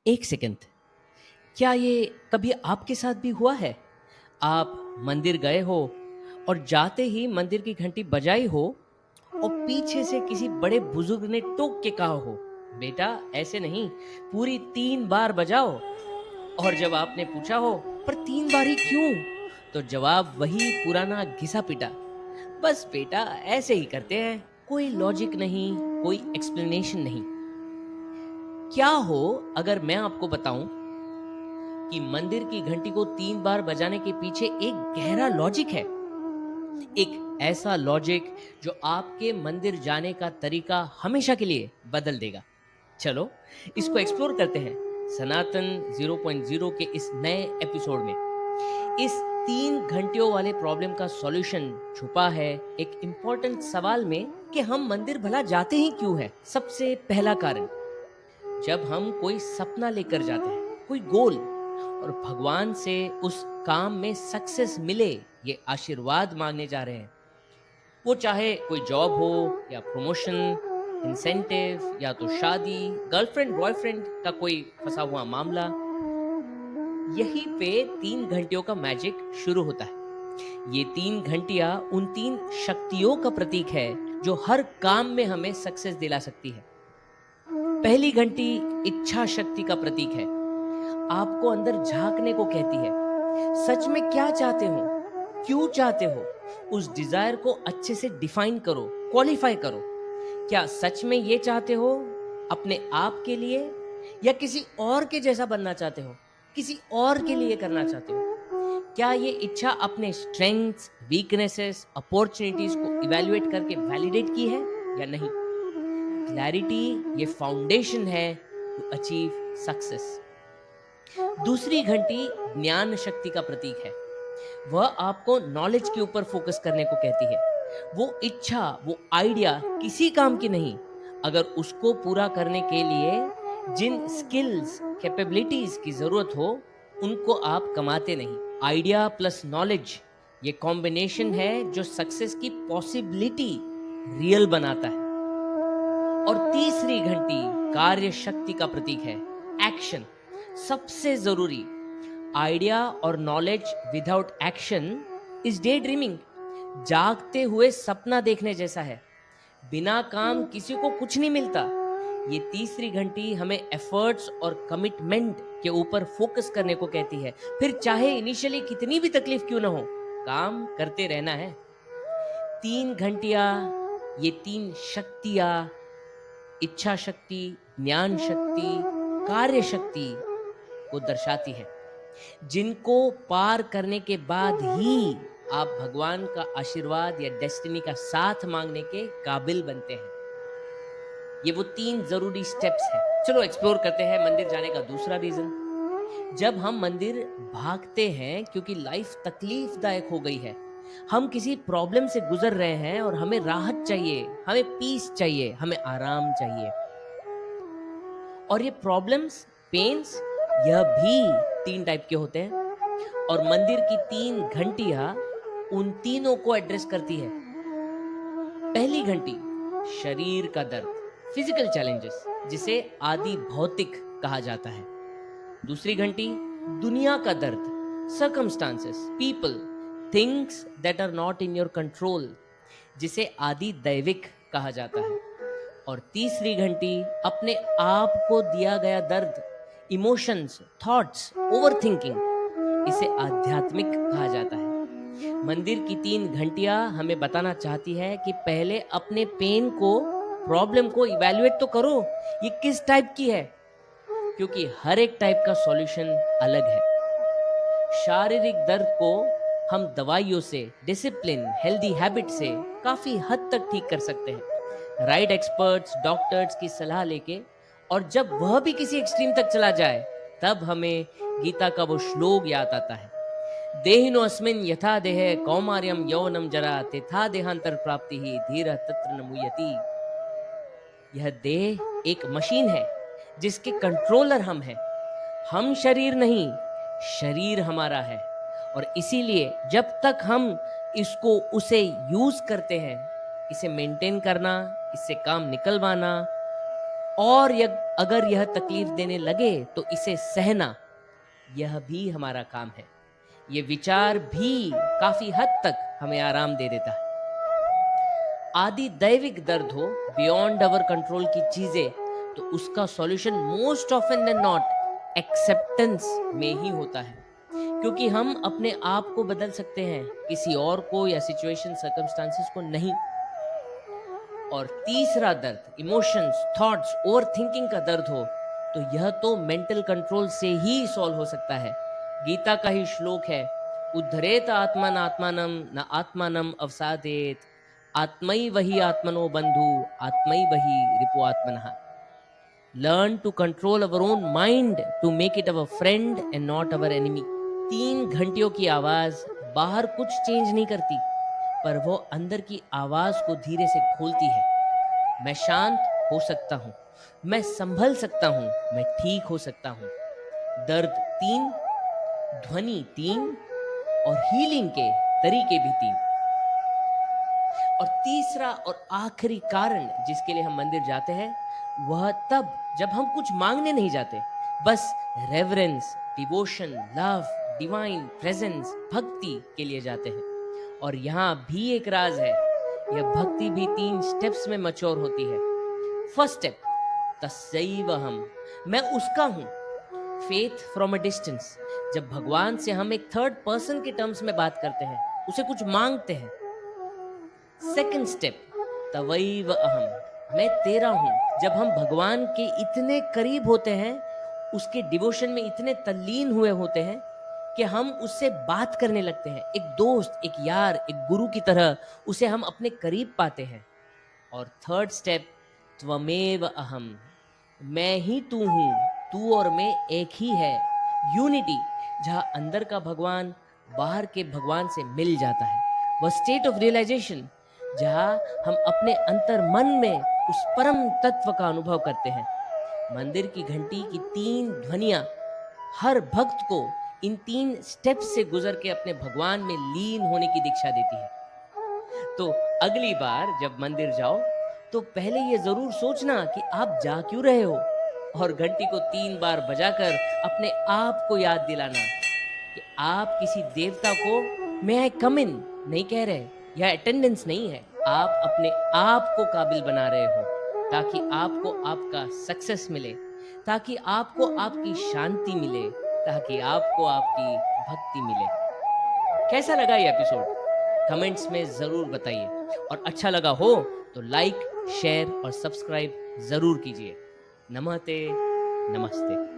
एक सेकंड, क्या ये कभी आपके साथ भी हुआ है? आप मंदिर गए हो और जाते ही मंदिर की घंटी बजाई हो और पीछे से किसी बड़े बुजुर्ग ने टोक के कहा हो, बेटा ऐसे नहीं, पूरी 3 बार बजाओ। और जब आपने पूछा हो, पर 3 बार ही क्यों? तो जवाब वही पुराना घिसा पिटा, बस बेटा ऐसे ही करते हैं, कोई लॉजिक नहीं, कोई एक्सप्लेनेशन नहीं। क्या हो अगर मैं आपको बताऊं कि मंदिर की घंटी को 3 बार बजाने के पीछे एक गहरा लॉजिक है। एक ऐसा लॉजिक जो आपके मंदिर जाने का तरीका हमेशा के लिए बदल देगा। चलो इसको एक्सप्लोर करते हैं सनातन 0.0 के इस नए एपिसोड में। इस 3 घंटियों वाले प्रॉब्लम का सॉल्यूशन छुपा है एक इम्पोर्टेंट सवाल में कि हम मंदिर भला जाते ही क्यों है। सबसे पहला कारण, जब हम कोई सपना लेकर जाते हैं, कोई गोल, और भगवान से उस काम में सक्सेस मिले, ये आशीर्वाद मांगने जा रहे हैं। वो चाहे कोई जॉब हो या प्रमोशन, इंसेंटिव या तो शादी, गर्लफ्रेंड बॉयफ्रेंड का कोई फंसा हुआ मामला, यहीं पे 3 घंटियों का मैजिक शुरू होता है। ये 3 घंटियां उन 3 शक्तियों का प्रतीक है जो हर काम में हमें सक्सेस दिला सकती है। पहली घंटी इच्छा शक्ति का प्रतीक है, आपको अंदर झांकने को कहती है। सच में क्या चाहते हो, क्यों चाहते हो, उस डिजायर को अच्छे से डिफाइन करो, क्वालिफाई करो। क्या सच में ये चाहते हो अपने आप के लिए, या किसी और के जैसा बनना चाहते हो, किसी और के लिए करना चाहते हो? क्या ये इच्छा अपने स्ट्रेंथ्स, वीकनेसेस, अपॉर्चुनिटीज को इवैल्यूएट करके वैलिडेट की है या नहीं? क्लैरिटी ये फाउंडेशन है टू अचीव सक्सेस। दूसरी घंटी ज्ञान शक्ति का प्रतीक है। वह आपको नॉलेज के ऊपर फोकस करने को कहती है। वो इच्छा, वो आइडिया किसी काम की नहीं, अगर उसको पूरा करने के लिए जिन स्किल्स, कैपेबिलिटीज की जरूरत हो, उनको आप कमाते नहीं। आइडिया प्लस नॉलेज, ये कॉम्बिनेशन है जो सक्सेस की पॉसिबिलिटी रियल बनाता है। और तीसरी घंटी कार्य शक्ति का प्रतीक है, एक्शन। सबसे जरूरी, आइडिया और knowledge without action is day dreaming, जागते हुए सपना देखने जैसा है। बिना काम किसी को कुछ नहीं मिलता। ये तीसरी घंटी हमें एफर्ट्स और कमिटमेंट के ऊपर फोकस करने को कहती है। फिर चाहे इनिशियली कितनी भी तकलीफ क्यों ना हो, काम करते रहना है। 3 घंटियां, ये 3 शक्तियां, इच्छा शक्ति, ज्ञान शक्ति, कार्य शक्ति को दर्शाती है, जिनको पार करने के बाद ही आप भगवान का आशीर्वाद या डेस्टिनी का साथ मांगने के काबिल बनते हैं। ये वो 3 जरूरी स्टेप्स हैं। चलो एक्सप्लोर करते हैं मंदिर जाने का दूसरा रीजन। जब हम मंदिर भागते हैं क्योंकि लाइफ तकलीफदायक हो गई है, हम किसी प्रॉब्लम से गुजर रहे हैं और हमें राहत चाहिए, हमें पीस चाहिए, हमें आराम चाहिए। और ये प्रॉब्लम्स, पेन्स, यह भी 3 टाइप के होते हैं, और मंदिर की 3 घंटियां उन तीनों को एड्रेस करती है। पहली घंटी शरीर का दर्द, फिजिकल चैलेंजेस, जिसे आदि भौतिक कहा जाता है। दूसरी घंटी दुनिया का दर्द, circumstances, people, things that are not in your control, जिसे आदि दैविक कहा जाता है। और तीसरी घंटी अपने आप को दिया गया दर्द, इमोशंस, थॉट्स, ओवरथिंकिंग, इसे आध्यात्मिक कहा जाता है। मंदिर की 3 घंटियां हमें बताना चाहती है कि पहले अपने पेन को, प्रॉब्लम को इवैल्यूएट तो करो, ये किस टाइप की है, क्योंकि हर एक टाइप का सॉल्यूशन अलग है। शारीरिक दर्द को हम दवाइयों से, डिसिप्लिन, हेल्दी हैबिट से काफी हद तक ठीक कर सकते हैं, राइट एक्सपर्ट्स, डॉक्टर्स की सलाह लेके। और जब वह भी किसी एक्सट्रीम तक चला जाए, तब हमें गीता का वो श्लोक याद आता है, देहिनो अस्मिन यथा देह कौमार्यम यौवनम जरा तेथा देहांतर प्राप्ति ही धीरः तत्र न मुह्यति। यह देह एक मशीन है जिसके कंट्रोलर हम हैं। हम शरीर नहीं, शरीर हमारा है। और इसीलिए जब तक हम इसको, उसे यूज करते हैं, इसे मेंटेन करना, इससे काम निकलवाना, और अगर यह तकलीफ देने लगे तो इसे सहना, यह भी हमारा काम है। ये विचार भी काफी हद तक हमें आराम दे देता है। आदि दैविक दर्द हो, बियॉन्ड अवर कंट्रोल की चीजें, तो उसका solution most often than not acceptance में ही होता है। क्योंकि हम अपने आप को बदल सकते हैं, किसी और को या सिचुएशन सर्कमस्टांसेस को नहीं। और तीसरा दर्द, इमोशंस, थॉट्स, ओवर थिंकिंग का दर्द हो, तो यह तो मेंटल कंट्रोल से ही सॉल्व हो सकता है। गीता का ही श्लोक है, उद्धरेत आत्मन आत्मानम न आत्मानम अवसादेत, आत्मई वही आत्मनो बंधु, आत्मई वही रिपु आत्मनः। Learn to control our own mind to make it our friend and not our enemy. 3 घंटियों की आवाज बाहर कुछ चेंज नहीं करती, पर वो अंदर की आवाज को धीरे से खोलती है। मैं शांत हो सकता हूँ, मैं संभल सकता हूँ, मैं ठीक हो सकता हूँ। दर्द 3, ध्वनि 3 और हीलिंग के तरीके भी 3। और तीसरा और आखिरी कारण जिसके लिए हम मंदिर जाते हैं, वह तब जब हम कुछ मांगने नहीं जाते, बस reverence, devotion, love, divine presence, भक्ति के लिए जाते हैं। और यहाँ भी एक राज है, यह भक्ति भी 3 स्टेप्स में मैच्योर होती है। फर्स्ट स्टेप, तस्सैव हम, मैं उसका हूँ। फेथ फ्रॉम अ डिस्टेंस, जब भगवान से हम एक थर्ड पर्सन के टर्म्स में बात करते हैं, उसे कुछ मांगते हैं। सेकंड स्टेप, तवैव अहम, मैं तेरा हूं, जब हम भगवान के इतने करीब होते हैं, उसके डिवोशन में इतने तल्लीन हुए होते हैं कि हम उससे बात करने लगते हैं, एक दोस्त, एक यार, एक गुरु की तरह उसे हम अपने करीब पाते हैं। और थर्ड स्टेप, त्वमेव अहम, मैं ही तू हूं, तू और मैं एक ही है। यूनिटी, जहां अंदर का भगवान बाहर के भगवान से मिल जाता है। वह स्टेट ऑफ रियलाइजेशन जहां हम अपने अंतर मन में उस परम तत्व का अनुभव करते हैं। मंदिर की घंटी की 3 ध्वनियां हर भक्त को इन 3 स्टेप्स से गुजर के अपने भगवान में लीन होने की दीक्षा देती है। तो अगली बार जब मंदिर जाओ, तो पहले ये जरूर सोचना कि आप जा क्यों रहे हो, और घंटी को 3 बार बजाकर अपने आप को याद दिलाना कि आप किसी देवता को मे आई कम इन नहीं कह रहे, या अटेंडेंस नहीं है, आप अपने आप को काबिल बना रहे हो, ताकि आपको आपका सक्सेस मिले, ताकि आपको आपकी शांति मिले, ताकि आपको आपकी भक्ति मिले। कैसा लगा ये एपिसोड? कमेंट्स में जरूर बताइए, और अच्छा लगा हो तो लाइक, शेयर और सब्सक्राइब जरूर कीजिए। नमस्ते, नमस्ते।